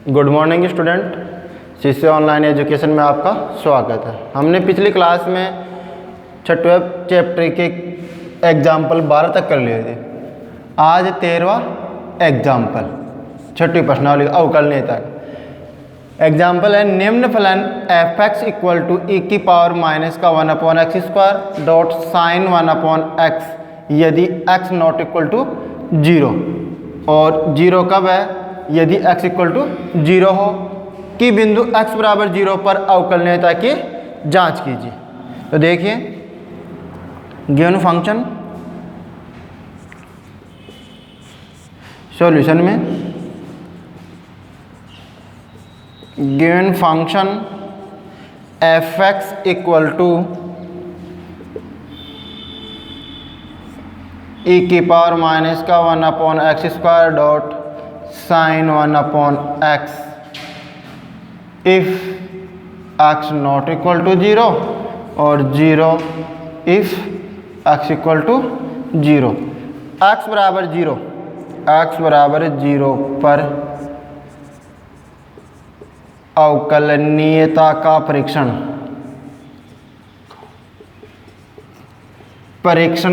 Good morning student, शिष्य online education में आपका स्वागत है। हमने पिछली क्लास में छठवें चैप्टर के एग्जाम्पल 12 तक कर लिए थे। आज 13वां एग्जाम्पल छठवीं प्रश्नावली अवकलनीय तक एग्जाम्पल है। निम्न फलन F X equal to E की पावर माइनस का 1/x² डॉट साइन 1/x यदि x नॉट इक्वल टू 0 और 0 कब है? यदि x इक्वल टू 0 हो कि बिंदु x बराबर 0 पर अवकलनीयता की जांच कीजिए। तो देखिए गिवन फंक्शन सॉल्यूशन में given function F X equal to E की पावर माइनस का 1/x² dot sine 1/x if x not equal to 0 और 0 if x equal to 0। x बराबर 0 पर अवकलनीयता का परीक्षण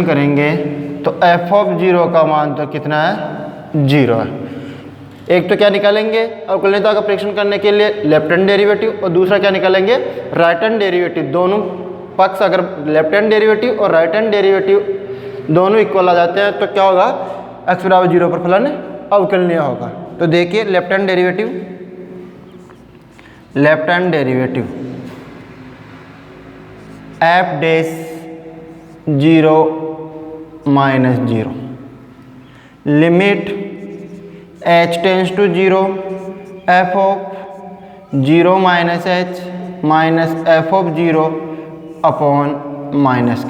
करेंगे तो f ऑफ 0 का मान तो कितना है? 0 है। एक तो क्या निकालेंगे अवकलनीयता का परीक्षण करने के लिए? लेफ्ट हैंड डेरिवेटिव, और दूसरा क्या निकालेंगे? Right hand derivative. दोनों पक्ष अगर लेफ्ट हैंड डेरिवेटिव और राइट हैंड डेरिवेटिव दोनों इक्वल आ जाते हैं तो क्या होगा? x बराबर 0 पर फलन अवकलनीय होगा। तो देखिए left hand derivative f dash 0 minus 0 limit h tends to 0 f of 0 minus h minus f of 0 upon minus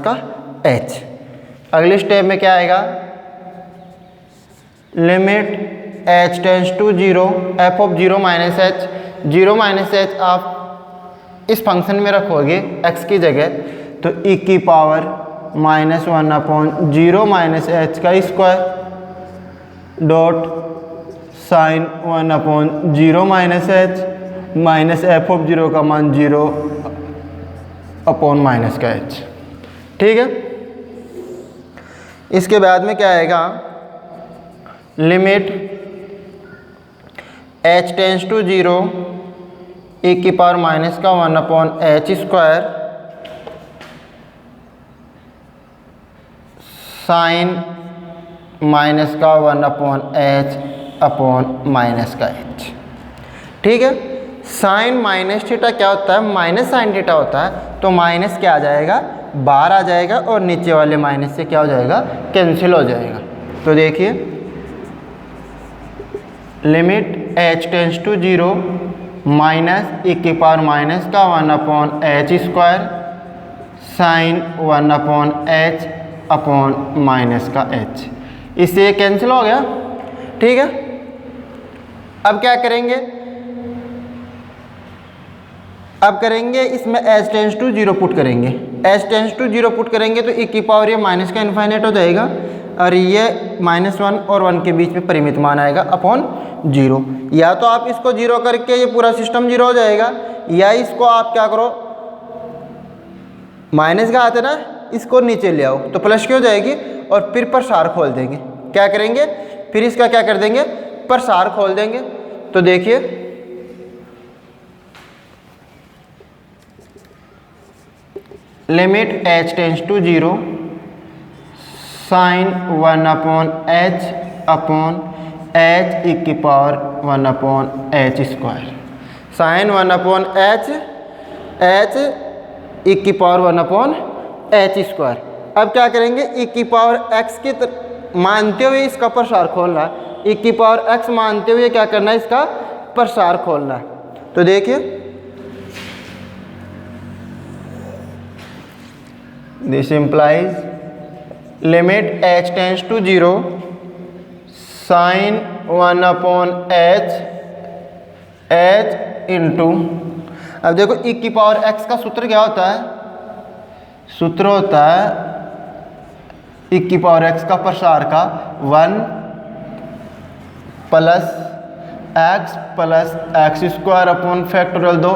का h। अगले स्टेप में क्या आएगा? Limit h tends to 0 f of 0 minus h। 0 minus h आप इस function में रखोगे x की जगह तो e की पावर माइनस 1/0 माइनस h का square dot sine 1/0 minus h minus f of 0 का मान 0 अपॉन माइनस का h। ठीक है। इसके बाद में क्या आएगा? Limit h tends to 0 e की पावर माइनस का 1/h² साइन माइनस का 1/h अपॉन माइनस का h। ठीक है। साइन माइनस थीटा क्या होता है? माइनस साइन थीटा होता है। तो माइनस क्या आ जाएगा? बाहर आ जाएगा और नीचे वाले माइनस से क्या हो जाएगा? कैंसिल हो जाएगा। तो देखिए limit h tends to 0 minus e की पावर माइनस का 1/h² sine 1/h upon minus का h। इससे ये कैंसिल हो गया। ठीक है। अब क्या करेंगे? अब करेंगे इसमें h टेंस टू 0 पुट करेंगे। h टेंस टू 0 पुट करेंगे तो e की पावर ये माइनस का इन्फाइनाइट हो जाएगा और ये -1 और 1 के बीच में परिमित मान आएगा अपॉन 0। या तो आप इसको 0 करके ये पूरा सिस्टम 0 हो जाएगा, या इसको आप क्या करो, माइनस का आता है ना, इसको नीचे ले आओ तो प्लस की हो जाएगी और फिर प्रसार खोल देंगे। क्या करेंगे? फिर इसका क्या कर देंगे? प्रसार खोल देंगे। तो देखिए limit h tends to 0 sine 1/h upon h e की power 1/h²। Sine 1/h h e की पावर 1/h²। अब क्या करेंगे? e की पावर x की मानते हुए इसका प्रसार खोलना है। e की पावर x मानते हुए क्या करना है? इसका प्रसार खोलना है। तो देखिए this implies limit h tends to 0 sine 1/h h into, अब देखो e की पावर x का सूत्र क्या होता है? सूत्र होता है e की पावर x का प्रसार का 1 plus x square upon factorial 2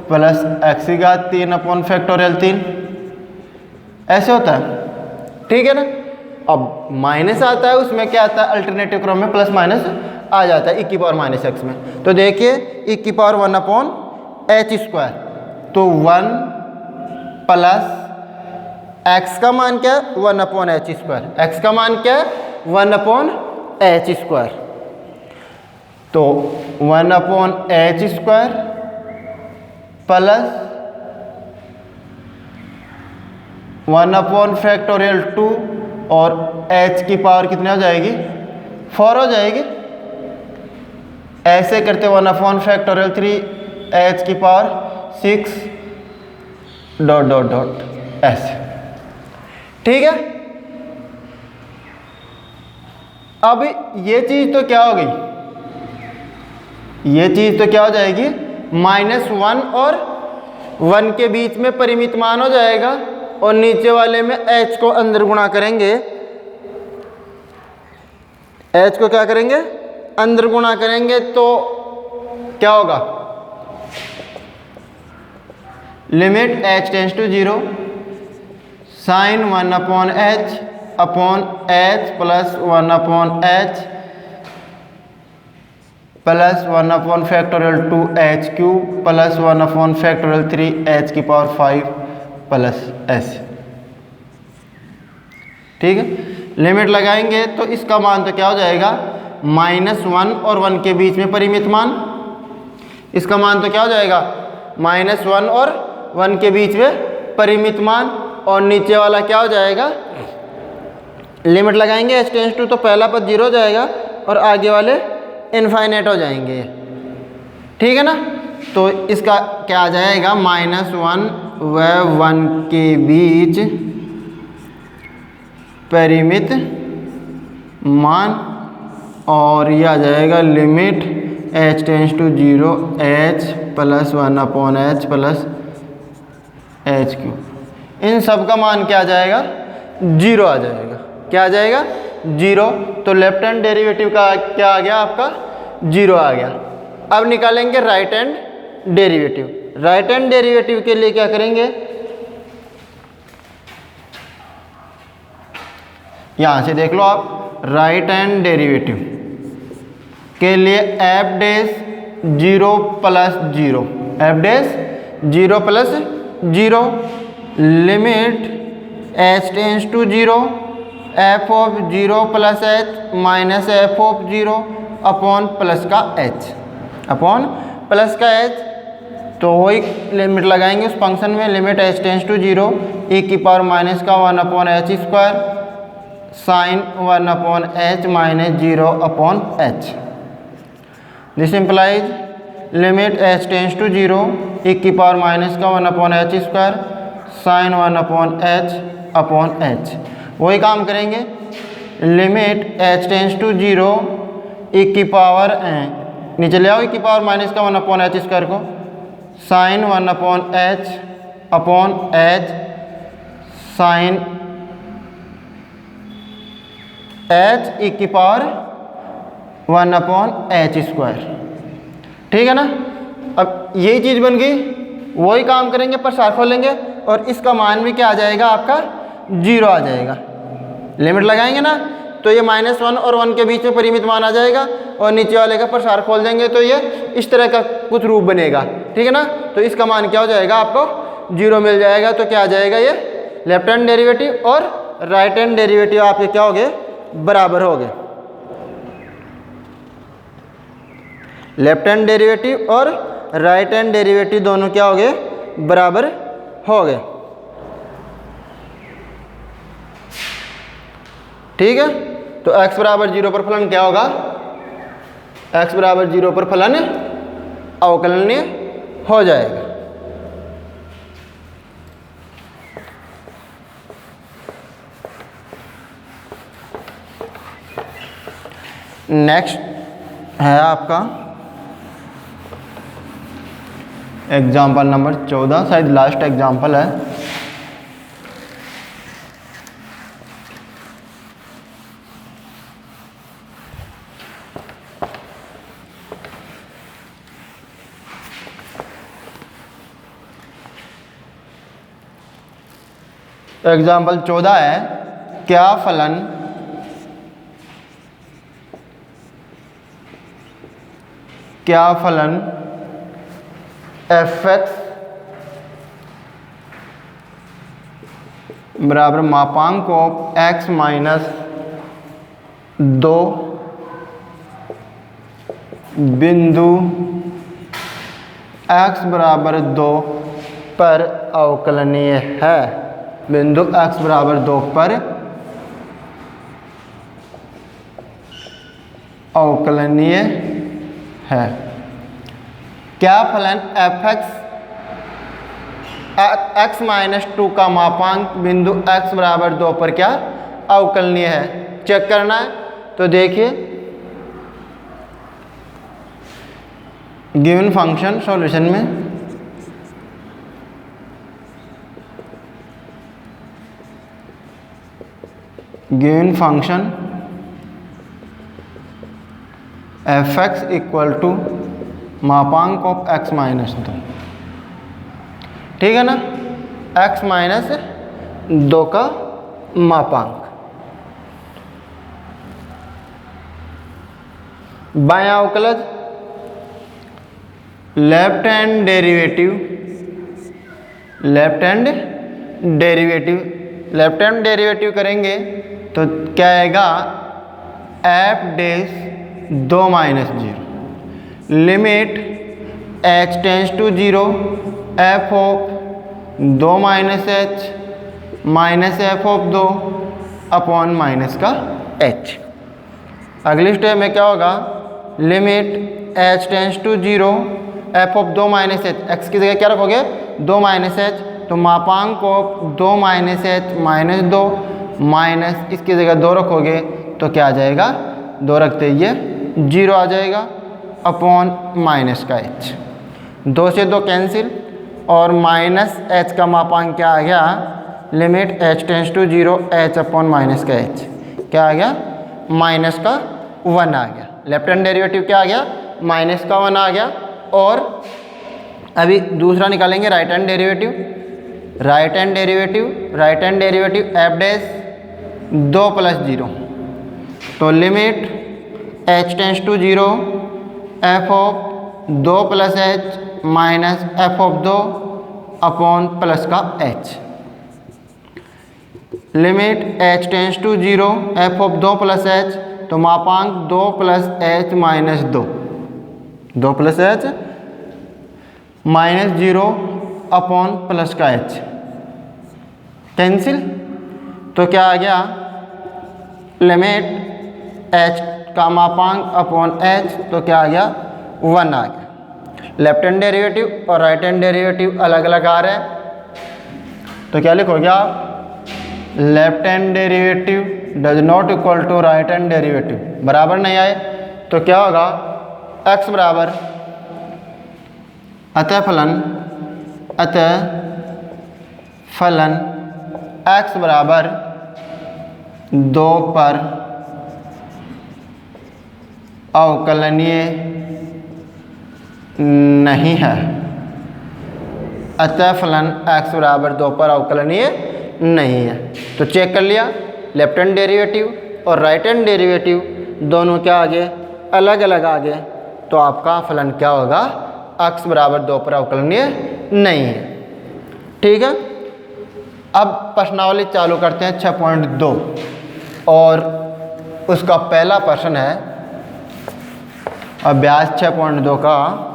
plus x की घात 3 अपॉन फैक्टोरियल 3, ऐसे होता है। ठीक है ना। अब माइनस आता है, उसमें क्या आता है, अल्टरनेटिव क्रम में प्लस माइनस आ जाता है e की पावर माइनस एक्स में। तो देखिए e की पावर 1 अपॉन एच स्क्वायर, तो 1 प्लस एक्स का मान क्या है 1 अपॉन एच स्क्वायर, एक्स का मान क्या है 1 अपॉन एच स्क्वायर, तो 1 upon H square plus 1 upon factorial 2 और h की पावर कितनी हो जाएगी 4 हो जाएगी। ऐसे करते 1 अपॉन फैक्टोरियल 3 h की पावर 6 डॉट डॉट डॉट ऐसे। ठीक है। अब ये चीज तो क्या हो गई, ये चीज तो क्या हो जाएगी -1 और 1 के बीच में परिमित मान हो जाएगा, और नीचे वाले में h को अंदर गुणा करेंगे, h को क्या करेंगे अंदर गुणा करेंगे, तो क्या होगा, limit h tends to 0 sine 1 upon h plus 1 upon h plus 1 upon factorial 2h cube plus 1 upon factorial 3h की पावर 5 प्लस s। ठीक है। लिमिट लगाएंगे तो इसका मान तो क्या हो जाएगा -1 और 1 के बीच में परिमित मान, इसका मान तो क्या हो जाएगा -1 और 1 के बीच में परिमित मान, और नीचे वाला क्या हो जाएगा, लिमिट लगाएंगे h टेंस टू, तो पहला पद 0 हो जाएगा और आगे वाले इनफाइनाइट हो जाएंगे। ठीक है ना। तो इसका क्या आ जाएगा -1 व 1 के बीच परिमित मान, और यह आ जाएगा limit h tends to 0 h plus 1 upon h plus h cube. इन सब का मान क्या आ जाएगा 0 आ जाएगा। क्या आ जाएगा 0। तो लेफ्ट हैंड डेरिवेटिव का क्या आ गया आपका 0 आ गया। अब निकालेंगे right hand derivative. Right hand derivative के लिए क्या करेंगे, यहां से देख लो आप, राइट हैंड डेरिवेटिव के लिए f dash 0 plus 0, f dash 0 plus 0, limit h tends to 0 f of 0 plus h minus f of 0 upon plus का h, अपॉन प्लस का h। तो वही लिमिट लगाएंगे उस फंक्शन में, limit h tends to 0 e की पावर माइनस का 1 upon h square sine 1 upon h minus 0 upon h। This implies limit h tends to 0 e की पावर माइनस का 1 upon h square sine 1 upon h। वही काम करेंगे, limit h tends to 0 e की power नीचे ले आओ, e की पावर माइनस का 1 अपॉन h स्क्वायर को sine 1 upon h sine h e की पावर 1 अपॉन h स्क्वायर। ठीक है ना। अब यही चीज़ बन गई, वही काम करेंगे, प्रसार खोलेंगे और इसका मान भी क्या आ जाएगा आपका 0 आ जाएगा। लिमिट लगाएंगे ना, तो ये -1 और 1 के बीच में परिमित मान आ जाएगा, और नीचे वाले का प्रसार खोल देंगे तो ये इस तरह का कुछ रूप बनेगा। ठीक है ना। तो इसका मान क्या हो जाएगा, आपको 0 मिल जाएगा। तो क्या आ जाएगा, ये लेफ्ट हैंड डेरिवेटिव और राइट हैंड डेरिवेटिव आपके क्या हो गए, बराबर हो गए। लेफ्ट हैंड डेरिवेटिव और राइट हैंड डेरिवेटिव दोनों क्या हो गए, बराबर हो गए। ठीक है। तो x बराबर 0 पर फलन क्या होगा, x बराबर 0 पर फलन अवकलनीय हो जाएगा। नेक्स्ट है आपका एग्जाम्पल नंबर 14, शायद लास्ट एग्जाम्पल है। एग्जाम्पल 14 है, क्या फलन f(x) बराबर मापांक ऑफ x माइनस 2 बिंदु x बराबर 2 पर अवकलनीय है। बिंदु x बराबर 2 पर अवकलनीय है। क्या फलन f(x) x माइनस 2 का मापांक बिंदु x बराबर 2 पर क्या अवकलनीय है, चेक करना है। तो देखिए गिवन फंक्शन सॉल्यूशन में given function f(x) equal to मापांक ऑफ x माइनस 2, ठीक है ना, x माइनस 2 का मापांक। बायां अवकलज लेफ्ट हैंड डेरिवेटिव करेंगे तो क्या आएगा, f dash 2 minus 0 limit h tends to 0 f of 2 minus h minus f of 2 upon minus का h। अगली स्टेप में क्या होगा, limit h tends to 0 f of 2 minus h, x की जगह क्या रखोगे 2 माइनस h, तो मापांक of 2 minus h minus 2 minus इसकी जगह 2 रखोगे तो क्या आ जाएगा, 2 रखते ही ये 0 आ जाएगा अपॉन माइनस का h, 2 से 2 कैंसिल और माइनस h का मापांक क्या आ गया, limit h tends to 0 h upon minus का h, क्या आ गया माइनस का 1 आ गया। लेफ्ट हैंड डेरिवेटिव क्या आ गया, माइनस का 1 आ गया। और अभी दूसरा निकालेंगे right hand derivative f dash 2 plus 0, तो limit h tends to 0 f of 2 plus h minus f of 2 upon plus का h, limit h tends to 0 f of 2 plus h, तो मापांक 2 plus h minus 2 plus h minus 0 upon plus का h, cancel, तो क्या आ गया, limit h का मापांक अपॉन h, तो क्या आ गया 1 आ गया। लेफ्ट हैंड डेरिवेटिव और राइट हैंड डेरिवेटिव अलग अलग आ रहे हैं, तो क्या लिखोगे आप, left hand derivative does not equal to right hand derivative, बराबर नहीं आए तो क्या होगा, x बराबर अतः फलन x बराबर 2 पर अवकलनीय नहीं है। अतः फलन x बराबर 2 पर अवकलनीय नहीं है। तो चेक कर लिया, लेफ्ट हैंड डेरिवेटिव और राइट हैंड डेरिवेटिव दोनों क्या आ गए, अलग अलग आ गए, तो आपका फलन क्या होगा, x बराबर 2 पर अवकलनीय नहीं है। ठीक है, अब प्रश्नावली चालू करते हैं 6.2 और उसका पहला प्रश्न है अभ्यास 6.2 का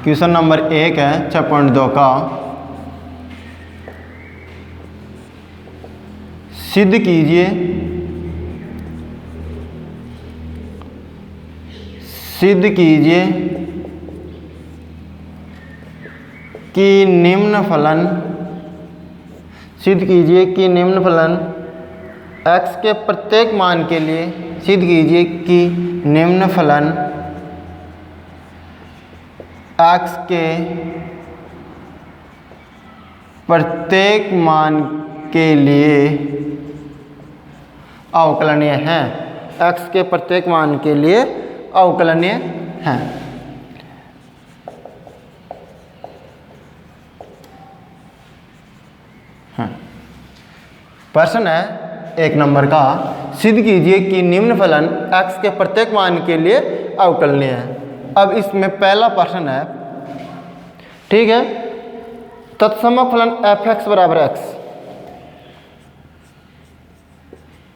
क्वेश्चन नंबर 1 है 6.2 का, सिद्ध कीजिए कि निम्न फलन x के प्रत्येक मान के लिए, सिद्ध कीजिए कि निम्न फलन x के प्रत्येक मान के लिए अवकलनीय हैं, x के प्रत्येक मान के लिए अवकलनीय हैं। प्रश्न है 1 नंबर का, सिद्ध कीजिए कि निम्न फलन x के प्रत्येक मान के लिए अवकलनीय है। अब इसमें पहला प्रश्न है, ठीक है, तत्समक फलन f(x) बराबर x,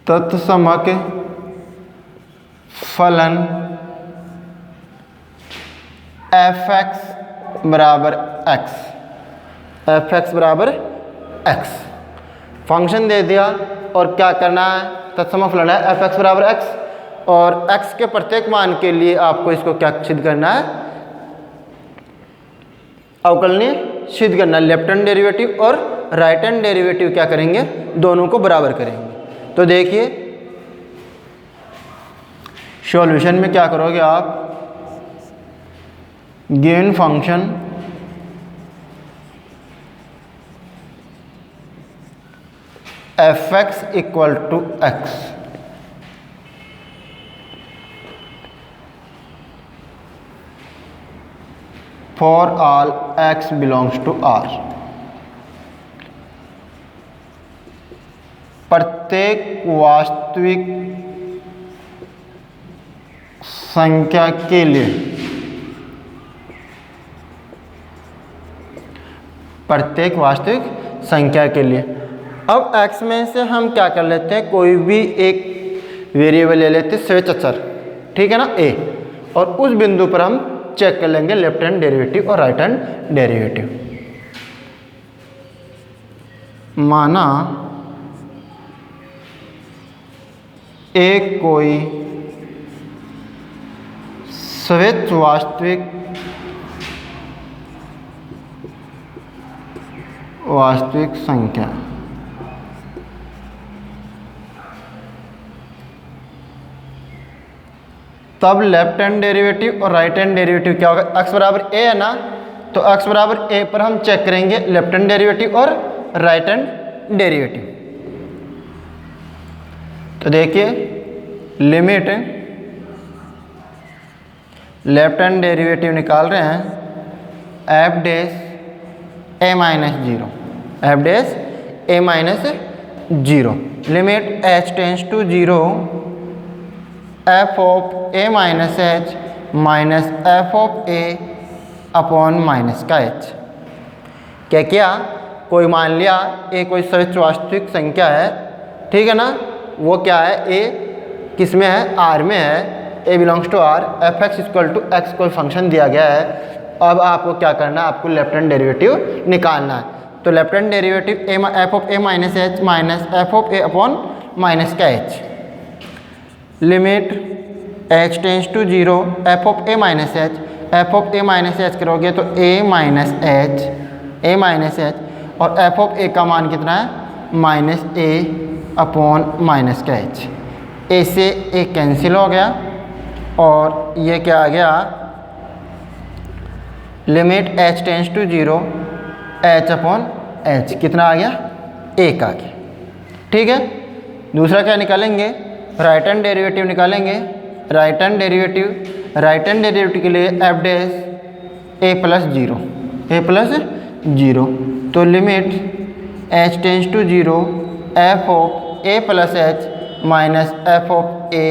तत्समक फलन f(x) बराबर x, f(x) बराबर x फंक्शन दे दिया और क्या करना है, तत्समक फलन है f(x) बराबर x और x के प्रत्येक मान के लिए आपको इसको क्या सिद्ध करना है, अवकलनीय सिद्ध करना है। लेफ्ट हैंड डेरिवेटिव और राइट हैंड डेरिवेटिव क्या करेंगे, दोनों को बराबर करेंगे। तो देखिए सॉल्यूशन में क्या करोगे आप, given function f(x) equal to x, for all x belongs to R, प्रत्येक वास्तविक संख्या के लिए, प्रत्येक वास्तविक संख्या के लिए। अब x में से हम क्या कर लेते हैं, कोई भी एक वेरिएबल ले लेते हैं, स्वेच्छ अचर, ठीक है ना, a, और उस बिंदु पर हम चेक कर लेंगे लेफ्ट हैंड डेरिवेटिव और राइट हैंड डेरिवेटिव। माना एक कोई स्वेच्छ वास्तविक संख्या, तब लेफ्ट हैंड डेरिवेटिव और राइट हैंड डेरिवेटिव क्या होगा, x बराबर a है ना, तो x बराबर a पर हम चेक करेंगे लेफ्ट हैंड डेरिवेटिव और राइट हैंड डेरिवेटिव। तो देखिए लिमिट लेफ्ट हैंड डेरिवेटिव निकाल रहे हैं f dash a minus 0, f dash a minus 0, limit h tends to 0 f of a minus h minus f of a upon minus का h। क्या किया, कोई मान लिया a कोई स्वेच्छ वास्तविक संख्या है, ठीक है ना, वो क्या है, a किस में है, r में है, a belongs to r, f(x) equal to x कोई फंक्शन दिया गया है। अब आपको क्या करना है, आपको लेफ्ट हैंड डेरिवेटिव निकालना है। तो left hand derivative f of a minus h minus f of a upon minus का h, limit h tends to 0 f of a minus h, f of a minus h करोगे तो a minus h और f of a का मान कितना है, minus a upon minus का h, a से a कैंसिल हो गया और ये क्या आ गया, limit h tends to 0 h upon h, कितना आ गया, 1 आ गया, ठीक है। दूसरा क्या निकालेंगे, राइट हैंड डेरिवेटिव निकालेंगे। राइट हैंड डेरिवेटिव के लिए f डैश a प्लस 0, तो limit h tends to 0 f of a plus h minus f of a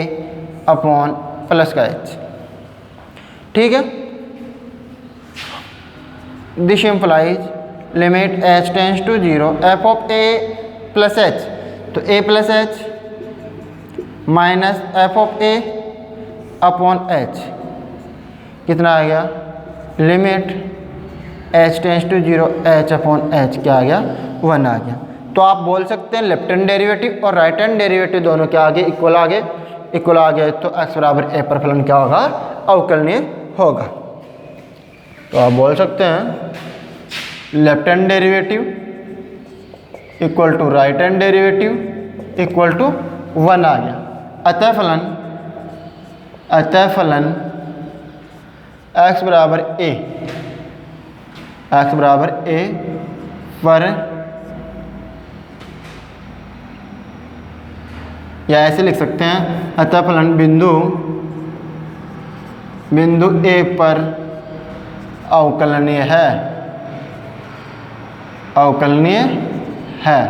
upon plus का h, ठीक है। This implies limit h tends to 0 f of a plus h, तो a plus h minus f of a upon h, कितना आ गया, limit h tends to 0 h upon h क्या आ गया, 1 आ गया। तो आप बोल सकते हैं लेफ्ट हैंड डेरिवेटिव और राइट हैंड डेरिवेटिव दोनों क्या आ गए, इक्वल आ गए, तो x बराबर a पर फलन क्या होगा, अवकलनीय होगा। तो आप बोल सकते हैं left hand derivative equal to right hand derivative equal to 1 आ गया। अतः फलन x बराबर a पर या ऐसे लिख सकते हैं, अतः फलन बिंदु ए पर अवकलनीय है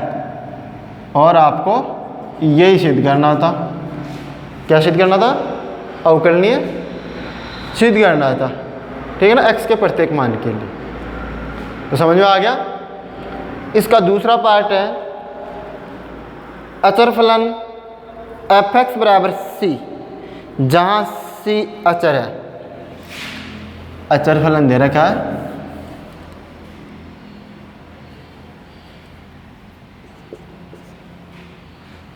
और आपको यही सिद्ध करना था। क्या सिद्ध करना था? अवकलनीय सिद्ध करना था, ठीक है ना, x के प्रत्येक मान के लिए। तो समझ में आ गया। इसका दूसरा पार्ट है अचर फलन f(x) बराबर c, जहां c अचर है। अचर फलन दे रखा है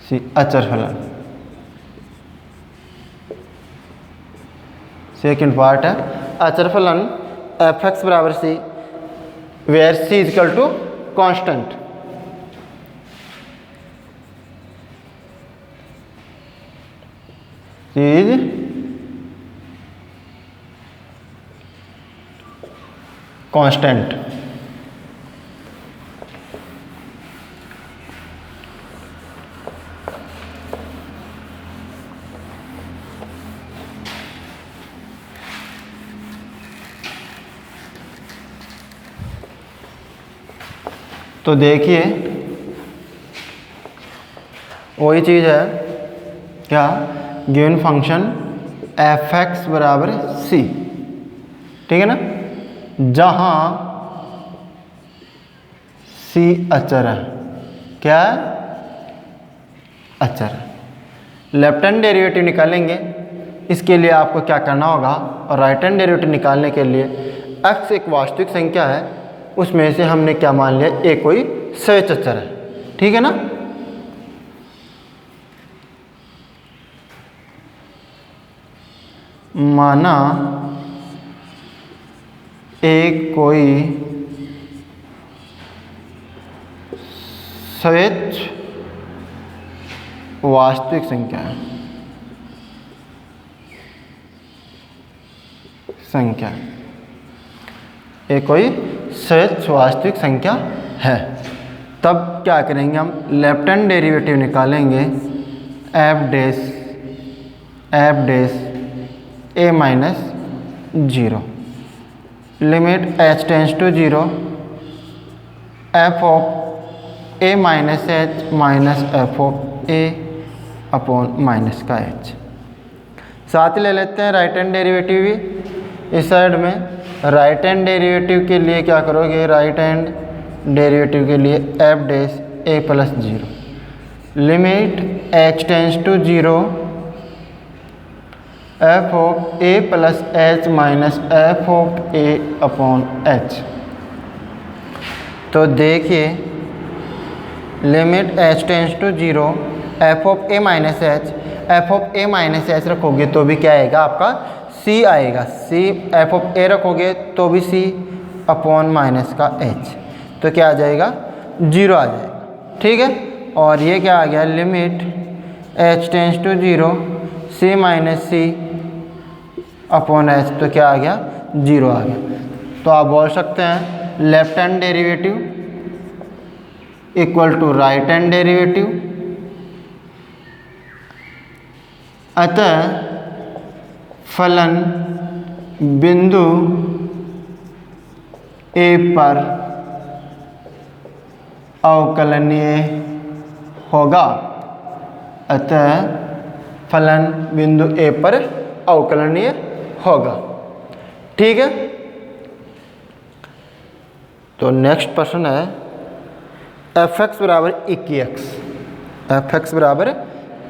c, अचर फलन। सेकेंड पार्ट है अचर फलन f(x) बराबर c, where c is equal to constant. Is constant. तो देखिए वही चीज़ है क्या, गिवन फंक्शन f(x) बराबर c, ठीक है ना, जहां c अचर है। क्या है? अचर है। लेफ्ट हैंड डेरिवेटिव निकालेंगे, इसके लिए आपको क्या करना होगा, और राइट हैंड डेरिवेटिव निकालने के लिए x एक वास्तविक संख्या है, उसमें से हमने क्या मान लिया, a कोई सहज अचर है, ठीक है ना। माना एक कोई स्वेच्छ वास्तविक संख्या है, एक कोई स्वेच्छ वास्तविक संख्या है, तब क्या करेंगे हम, लेफ्ट हैंड डेरिवेटिव निकालेंगे f dash a minus 0, limit h tends to 0, f of a minus h minus f of a upon minus का h। साथ ही ले लेते हैं राइट हैंड डेरिवेटिव भी इस साइड में। राइट हैंड डेरिवेटिव के लिए क्या करोगे, राइट हैंड डेरिवेटिव के लिए f dash a plus 0, limit h tends to 0, f of a plus h minus f of a upon h। तो देखिए limit h tends to 0, f of a minus h, f of a minus h रखोगे तो भी क्या आएगा आपका, c आएगा, c f of a रखोगे तो भी c अपॉन माइनस का h, तो क्या आ जाएगा, 0 आ जाएगा, ठीक है। और ये क्या आ गया, limit h tends to 0, c minus c upon h, तो क्या आ गया, 0 आ गया। तो आप बोल सकते हैं left hand derivative equal to right hand derivative, अतः फलन बिंदु a पर अवकलनीय होगा, अतः फलन बिंदु a पर अवकलनीय होगा, ठीक है। तो नेक्स्ट प्रश्न है f(x) बराबर 21x, f(x) बराबर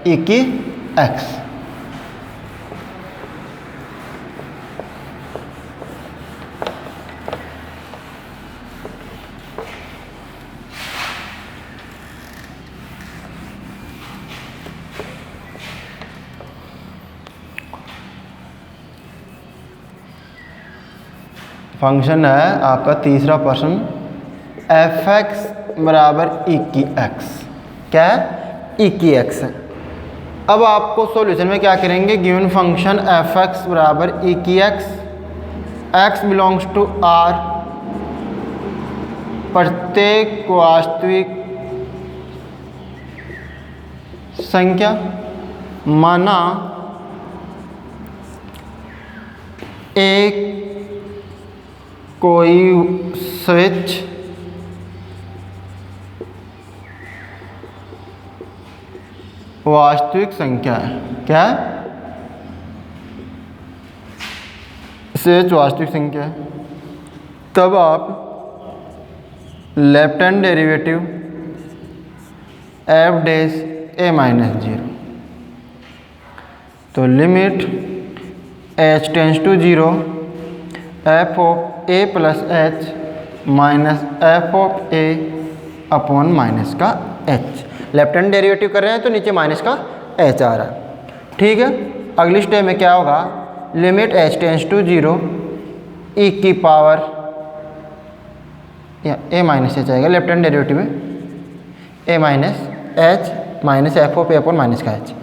21x। फंक्शन है आपका तीसरा प्रश्न f(x) बराबर 21x, क्या है, 21x है। अब आपको सॉल्यूशन में क्या करेंगे, गिवन फंक्शन f(x) बराबर 21x, x belongs to R, प्रत्येक वास्तविक संख्या माना एक कोई स्विच वास्तविक संख्या है। क्या है? स्विच वास्तविक संख्या है। तब आप left hand derivative F dash A minus 0, तो limit H tends to 0 F of A plus H minus F of A upon minus का एच। लेफ्ट हैंड डेरिवेटिव कर रहे हैं तो नीचे माइनस का एच आ रहा है। ठीक है, अगली स्टेप में क्या होगा? लिमिट एच टेंस टू 0 ई की पावर या ए माइनस एच आएगा लेफ्ट हैंड डेरिवेटिव में, A minus H minus F of A upon minus का एच,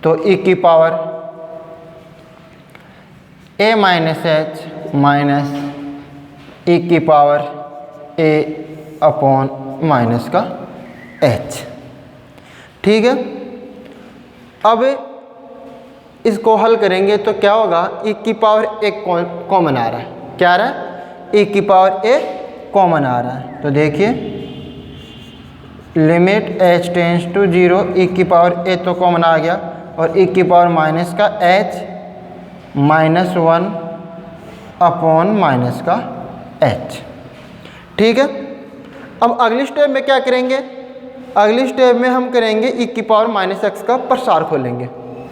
तो ई की power A minus H minus ई की पावर ए अपॉन माइनस का एच। ठीक है, अब इसको हल करेंगे तो क्या होगा? ई की पावर एक कॉमन आ रहा है। क्या आ रहा है? ई की पावर ए कॉमन आ रहा है। तो देखिए लिमिट एच टेंस टू 0 ई की पावर ए तो कॉमन आ गया, और ई की पावर माइनस का एच माइनस 1 अपॉन माइनस का एच। ठीक है, अब अगली स्टेप में क्या करेंगे? अगली स्टेप में हम करेंगे ई की पावर माइनस एक्स का प्रसार खोलेंगे।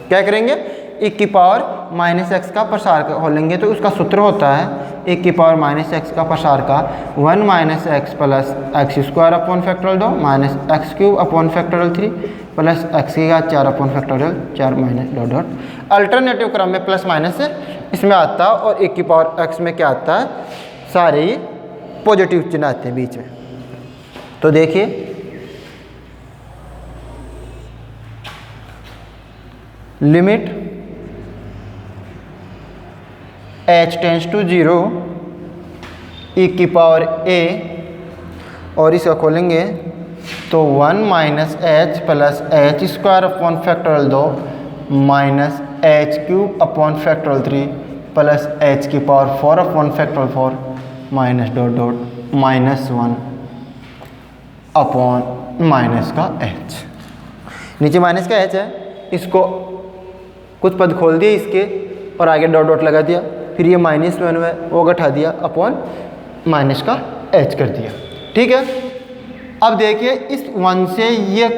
क्या करेंगे? ई की पावर माइनस एक्स का प्रसार खोलेंगे। तो उसका सूत्र होता है ई की पावर माइनस एक्स का प्रसार का 1 minus x plus x square upon factorial 2 minus x cube upon factorial 3 plus x की घात 4 upon factorial 4 minus dot dot. Alternative क्रम में प्लस माइनस इसमें आता है, और ई की पावर एक्स में क्या आता है? सारे ही पॉजिटिव चिन्ह आते हैं बीच में। तो देखिए लिमिट एच टेंस टू 0 ई की पावर ए, और इसका खोलेंगे तो 1 minus H plus H square upon factorial 2 minus H cube upon factorial 3 plus H की power 4 upon factorial 4 minus dot dot minus 1 upon minus का एच। नीचे माइनस का H है, इसको कुछ पद खोल दिए इसके और आगे डॉट डॉट लगा दिया, फिर ये माइनस 1 है वो घटा दिया अपॉन माइनस का एच कर दिया। ठीक है, अब देखिए इस 1 से ये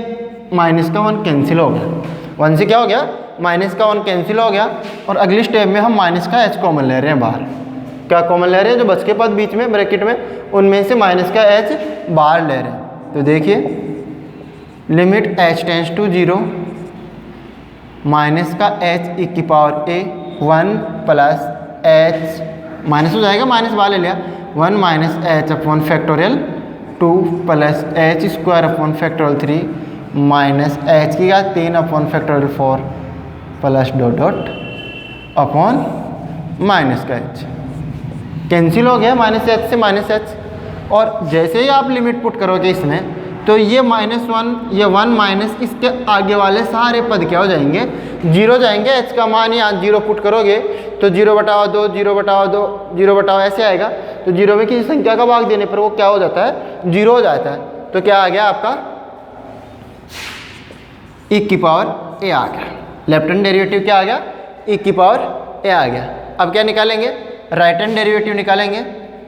माइनस का 1 कैंसिल हो गया। 1 से क्या हो गया? माइनस का 1 कैंसिल हो गया, और अगली स्टेप में हम माइनस का एच कॉमन ले रहे हैं बाहर। क्या कॉमन ले रहे हैं? जो बच के पद बीच में ब्रैकेट में, उनमें से माइनस का एच बाहर ले रहे हैं। तो देखिए limit H tends to 0 minus का एच ई की power a 1 plus H minus हो जाएगा, माइनस बाहर ले लिया, 1 minus h upon factorial 2 plus H square upon factorial 3 minus h की घात 3 upon factorial 4 plus dot dot upon minus का एच। कैंसिल हो गया माइनस एच से माइनस एच, और जैसे ही आप लिमिट पुट करोगे इसमें तो ये -1 ये 1 माइनस इसके आगे वाले सारे पद क्या हो जाएंगे? 0 जाएंगे। एच का मान यहाँ 0 पुट करोगे तो 0 बटाओ 2 0 बटाओ 2 0 बटाओ ऐसे आएगा। तो 0 में किसी संख्या का भाग देने पर वो क्या हो जाता है? 0 हो जाता है। तो क्या आ गया आपका? ई की पावर ए आ गया। लेफ्ट हैंड डेरिवेटिव क्या आ गया? ई की पावर ए आ गया। अब क्या निकालेंगे? राइट हैंड डेरिवेटिव निकालेंगे।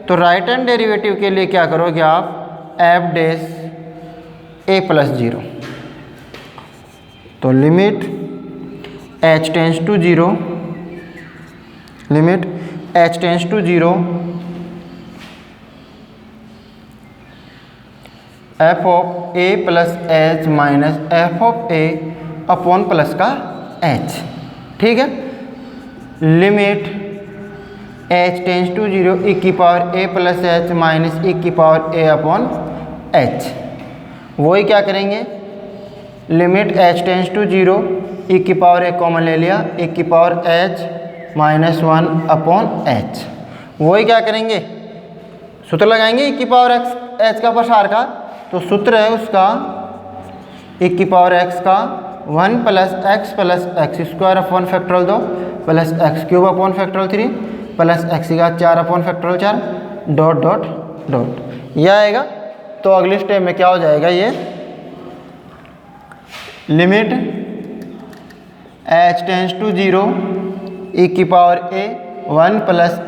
तो राइट हैंड डेरिवेटिव के लिए क्या करोगे आप? एफ डैश ए प्लस 0, तो limit H tends to 0 limit H tends to 0 F of A plus H minus F of A upon plus का एच। ठीक है, लिमिट एच टेंस टू 0 ई की power a plus H minus ई की power ए upon h. वही क्या करेंगे? Limit H tends to 0 ई की power a common ले लिया, ई की power h minus 1 upon h. वही क्या करेंगे? सूत्र लगाएंगे ई की पावर एक्स एच का प्रसार का। तो सूत्र है उसका ई की पावर एक्स का 1 plus x square upon factorial 2 plus x cube upon factorial 3 plus x की घात 4 upon factorial 4 dot dot dot यह आएगा। तो अगले स्टेप में क्या हो जाएगा, ये limit h tends to 0 e की power a 1 plus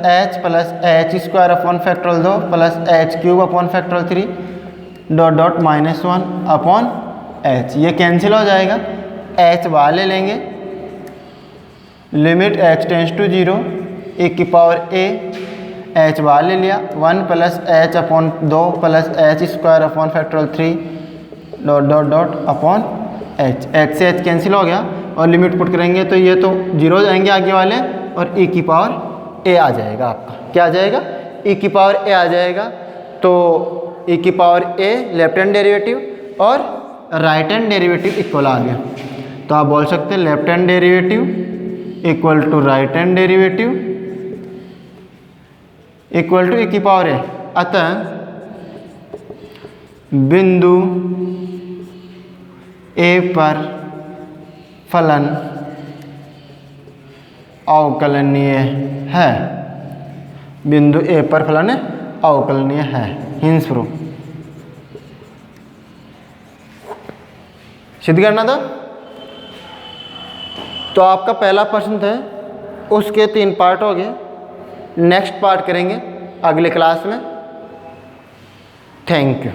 H square upon factorial 2 plus H cube upon factorial 3 dot dot -1 upon h। ये कैंसिल हो जाएगा, h बाहर ले लेंगे, limit h tends to 0 e की पावर a h बाहर ले लिया 1 plus H upon 2 plus H square upon factorial 3 dot dot dot upon h। h से h कैंसिल हो गया और लिमिट पुट करेंगे तो ये तो 0 हो जाएंगे आगे वाले और e की पावर a आ जाएगा आपका। क्या आ जाएगा, e की पावर a आ जाएगा। तो e की power a left hand derivative और राइट हैंड डेरिवेटिव इक्वल आ गया। तो आप बोल सकते हैं left hand derivative equal to right hand derivative equal to e की पावर a। अतः बिंदु a पर फलन अवकलनीय है, बिंदु a पर फलन अवकलनीय है। हिंस प्रूफ सिद्ध करना था। तो आपका पहला प्रश्न था, उसके 3 पार्ट हो गए। नेक्स्ट पार्ट करेंगे अगले क्लास में। Thank you.